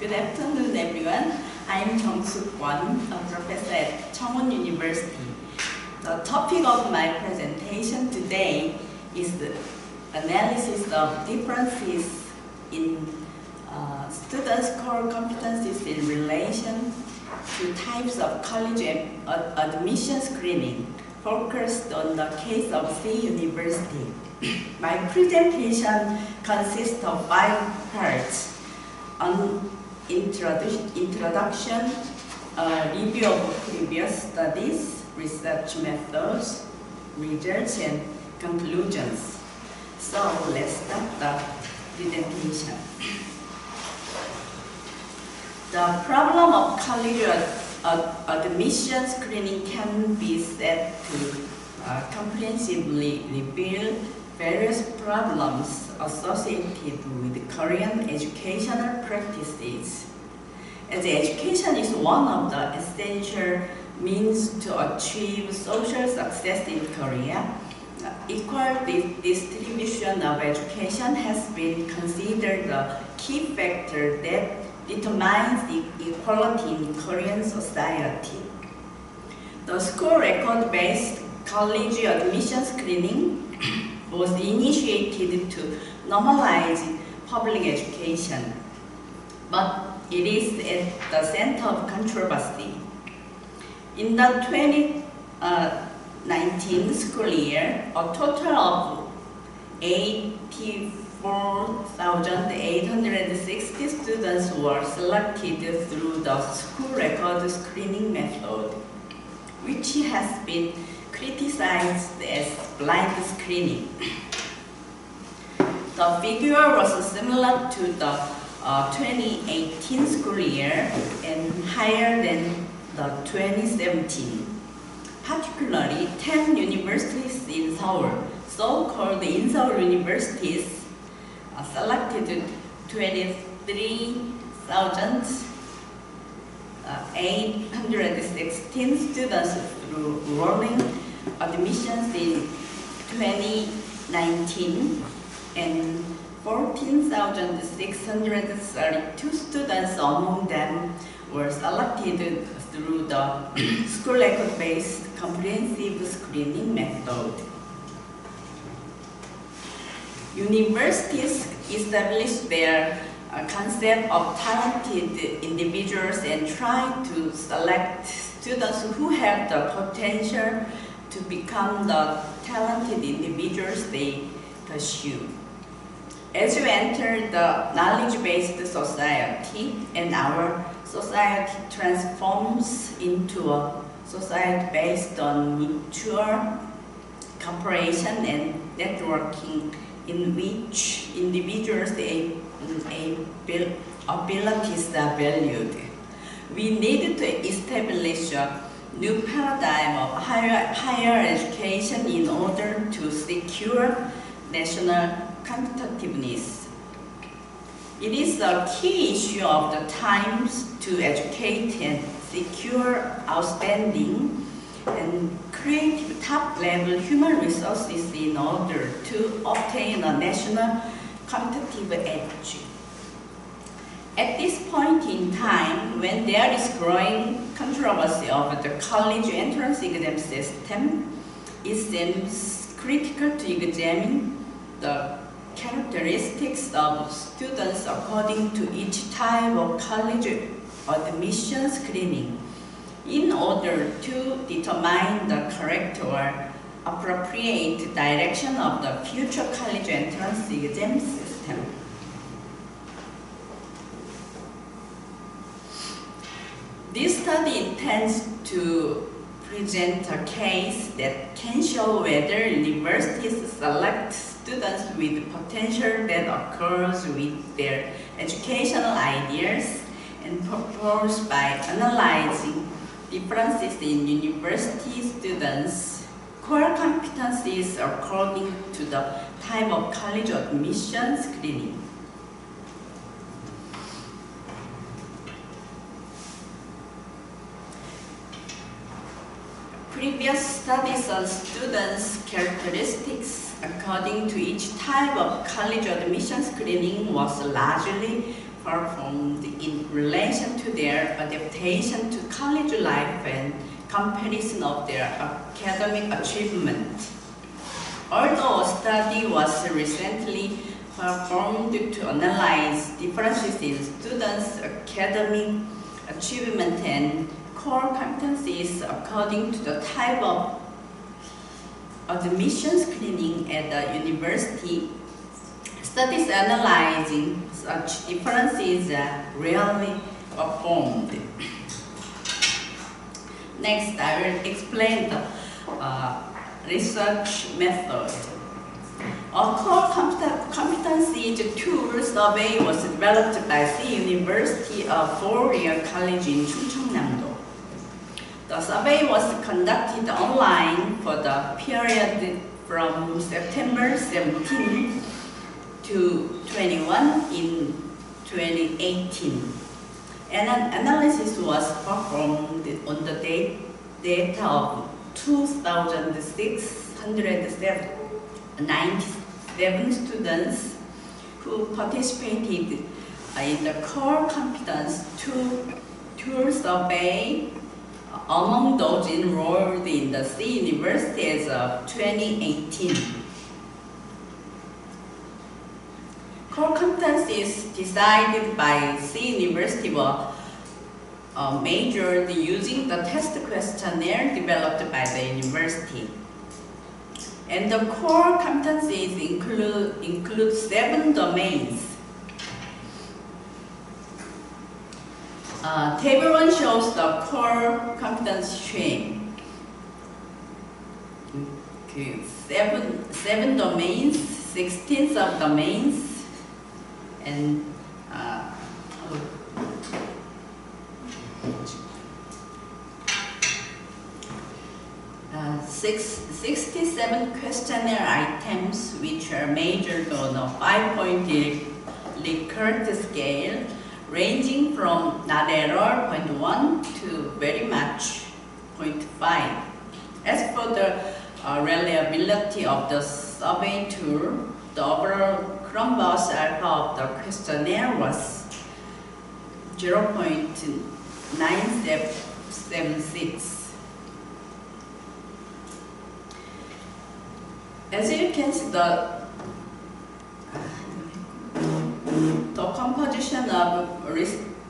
Good afternoon, everyone. I'm Jeong-Suk Kwon, a professor at Chungwon University. The topic of my presentation today is the analysis of differences in students' core competencies in relation to types of college admission screening, focused on the case of C University. My presentation consists of 5 parts: an introduction, a review of previous studies, research methods, results, and conclusions. So let's start the presentation. The problem of college admission screening can be said to comprehensively reveal various problems associated with Korean educational practices. As education is one of the essential means to achieve social success in Korea, equal distribution of education has been considered a key factor that determines the equality in Korean society. The school record-based college admission screening was initiated to normalize public education, but it is at the center of controversy. In the 2019 school year, a total of 84,860 students were selected through the school record screening method, which has been criticized as blind screening. The figure was similar to the 2018 school year and higher than the 2017. Particularly, 10 universities in Seoul, so-called in-Seoul universities, selected 23,816 students through rolling admissions in 2019, and 14,632 students among them were selected through the school record-based comprehensive screening method. Universities established their concept of talented individuals and try to select students who have the potential to become the talented individuals they pursue. As you enter the knowledge-based society, and our society transforms into a society based on mutual cooperation and networking, in which individuals' abilities are valued. We need to establish a new paradigm of higher education in order to secure national competitiveness. It is a key issue of the times to educate and secure outstanding and creative top-level human resources in order to obtain a national competitive edge. At this point in time, when there is growing controversy over the college entrance exam system, it seems critical to examine the characteristics of students according to each type of college admission screening in order to determine the correct or appropriate direction of the future college entrance exam system. This study intends to present a case that can show whether universities select students with potential that occurs with their educational ideas and propose by analyzing differences in university students' core competencies according to the type of college admission screening. Previous studies on students' characteristics according to each type of college admission screening was largely performed in relation to their adaptation to college life and comparison of their academic achievement. Although a study was recently performed to analyze differences in students' academic achievement and core competencies according to the type of admission screening at the university, studies analyzing such differences are rarely performed. Next, I will explain the research method. A core competencies tool survey was developed by the University of Four-Year College in Chungcheongnam-do. The survey was conducted online for the period from September 17 to 21 in 2018. And an analysis was performed on the data of 2,697 students who participated in the core competence tool survey among those enrolled in the C universities of 2018. Core competencies decided by C university were measured using the test questionnaire developed by the university. And the core competencies include 7 domains. Table 1 shows the core competence chain. Okay, 7 domains, 16 subdomains, and 67 questionnaire items, which are measured on a 5-point Likert scale, ranging from not at all 0.1 to very much 0.5. As for the reliability of the survey tool, the overall Cronbach's alpha of the questionnaire was 0.976. As you can see, the composition of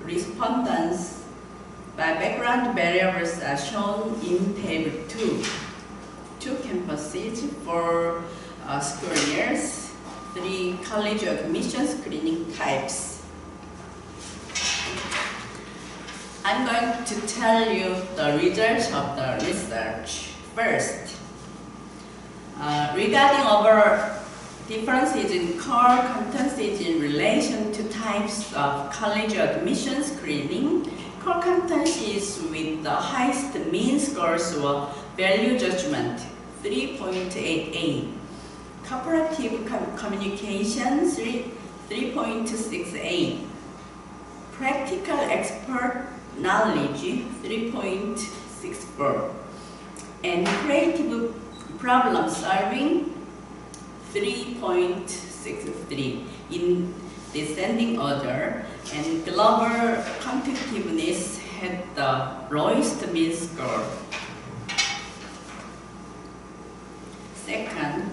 respondents by background variables are shown in Table 2. 2 campuses, 4 school years, 3 college admission screening types. I'm going to tell you the results of the research. First, regarding our differences in core competencies in relation to types of college admission screening, core competencies with the highest mean scores were value judgment, 3.88, cooperative communication, 3.68, practical expert knowledge, 3.64, and creative problem solving, 3.63 in descending order, and global competitiveness had the lowest mean score. Second,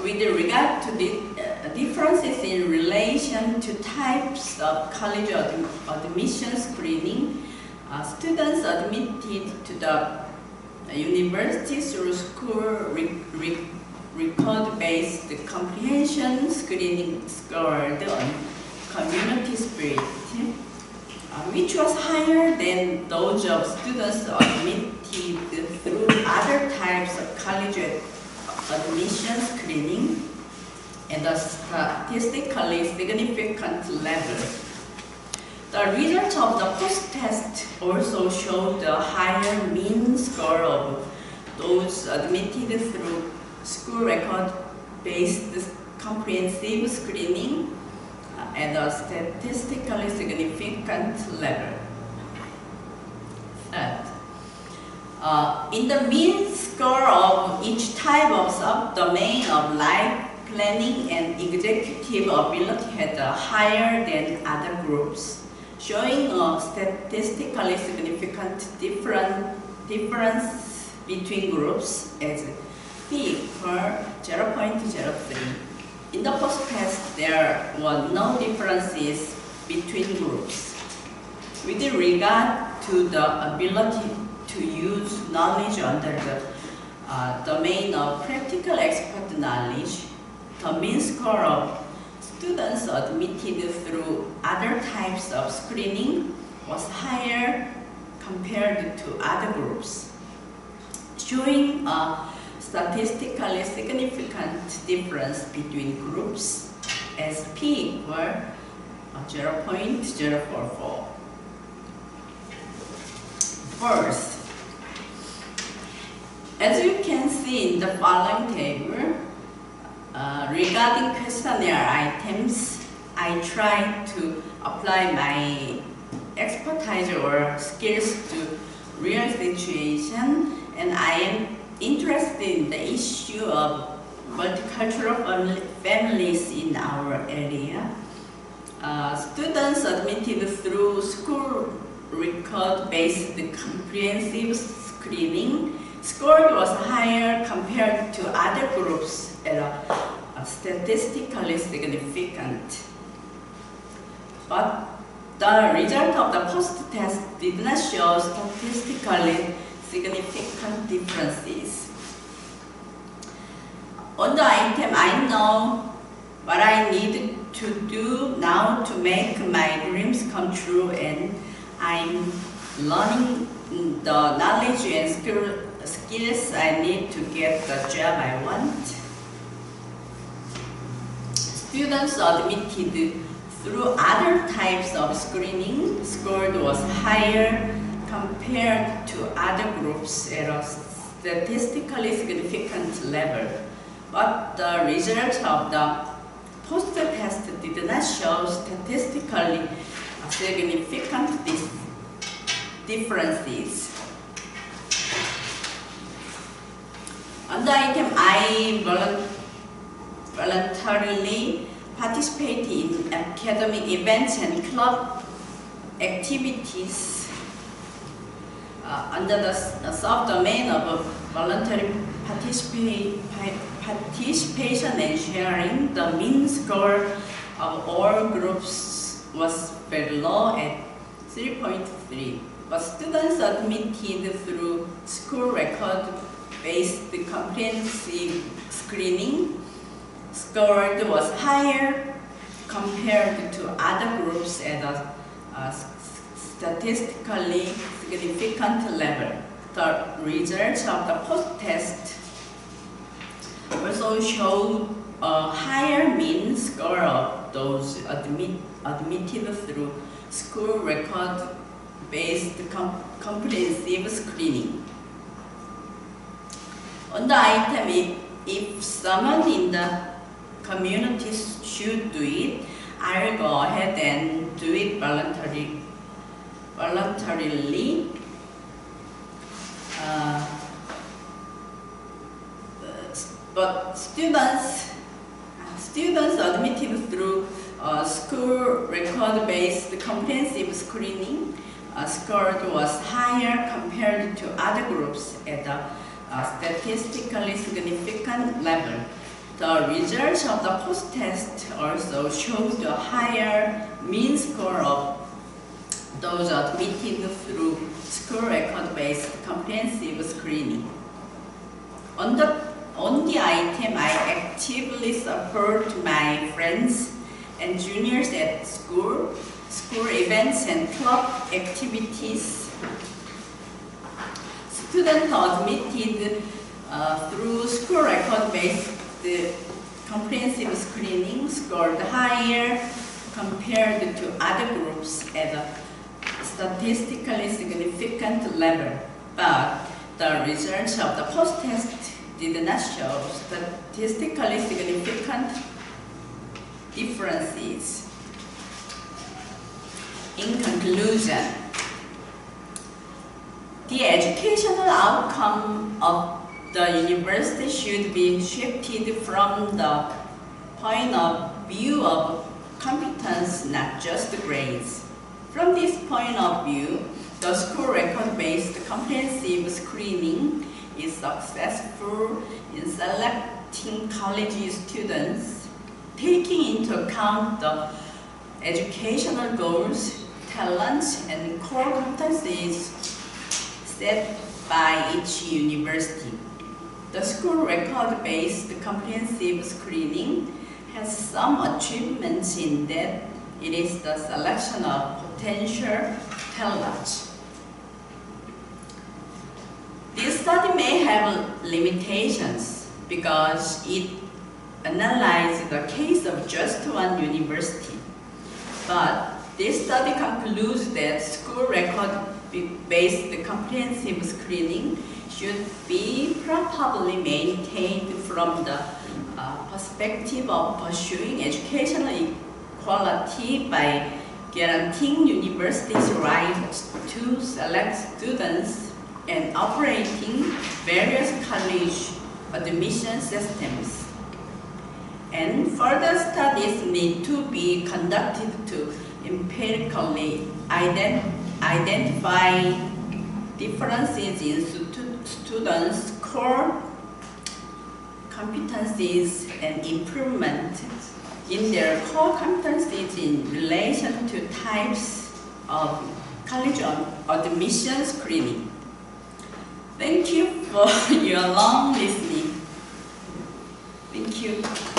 with regard to the differences in relation to types of college admission screening, students admitted to the university through school record-based comprehension screening scored on community spirit, which was higher than those of students admitted through other types of college admission screening at a statistically significant level. The results of the post-test also showed a higher mean score of those admitted through school record-based comprehensive screening at a statistically significant level. Third, in the mean score of each type of subdomain of life planning and executive ability had higher than other groups, showing a statistically significant difference between groups as P equal 0.03. In the first test, there were no differences between groups. With regard to the ability to use knowledge under the domain of practical expert knowledge, the mean score of students admitted through other types of screening was higher compared to other groups, showing a statistically significant difference between groups as P equal 0.044. First, as you can see in the following table, regarding questionnaire items, I try to apply my expertise or skills to real situation, and I am interested in the issue of multicultural families in our area. Students admitted through school record-based comprehensive screening score was higher compared to other groups at a statistically significant. But the result of the post-test did not show statistically significant differences. On the item, I know what I need to do now to make my dreams come true, and I'm learning the knowledge and skills I need to get the job I want. Students admitted through other types of screening scored was higher compared to other groups at a statistically significant level, but the result of the post-test did not show statistically significant differences. On the item, I voluntarily participate in academic events and club activities under the subdomain of voluntary participation and sharing. The mean score of all groups was very low at 3.3, but students admitted through school record-based comprehensive screening scored was higher compared to other groups at a statistically significant level. The results of the post-test also showed a higher mean score of those admitted through school record-based comprehensive screening. On the item, if someone in the community should do it, I'll go ahead and do it voluntarily. But students admitted through school record-based comprehensive screening scored was higher compared to other groups at a statistically significant level. The results of the post-test also showed a higher mean score of those admitted through school record-based comprehensive screening. On the item, I actively support my friends and juniors at school events and club activities. Students admitted through school record-based comprehensive screening scored higher compared to other groups at a statistically significant level, but the results of the post-test did not show statistically significant differences. In conclusion, the educational outcome of the university should be shifted from the point of view of competence, not just grades. From this point of view, the school record-based comprehensive screening is successful in selecting college students, taking into account the educational goals, talents, and core competencies set by each university. The school record-based comprehensive screening has some achievements in that it is the selection of potential talents. This study may have limitations because it analyzed the case of just one university. But this study concludes that school record-based comprehensive screening should be properly maintained from the perspective of pursuing educational equality by guaranteeing universities' right to select students and operating various college admission systems. And further studies need to be conducted to empirically identify differences in students' core competencies and improvement in their core competencies in relation to types of college admission screening. Thank you for your long listening. Thank you.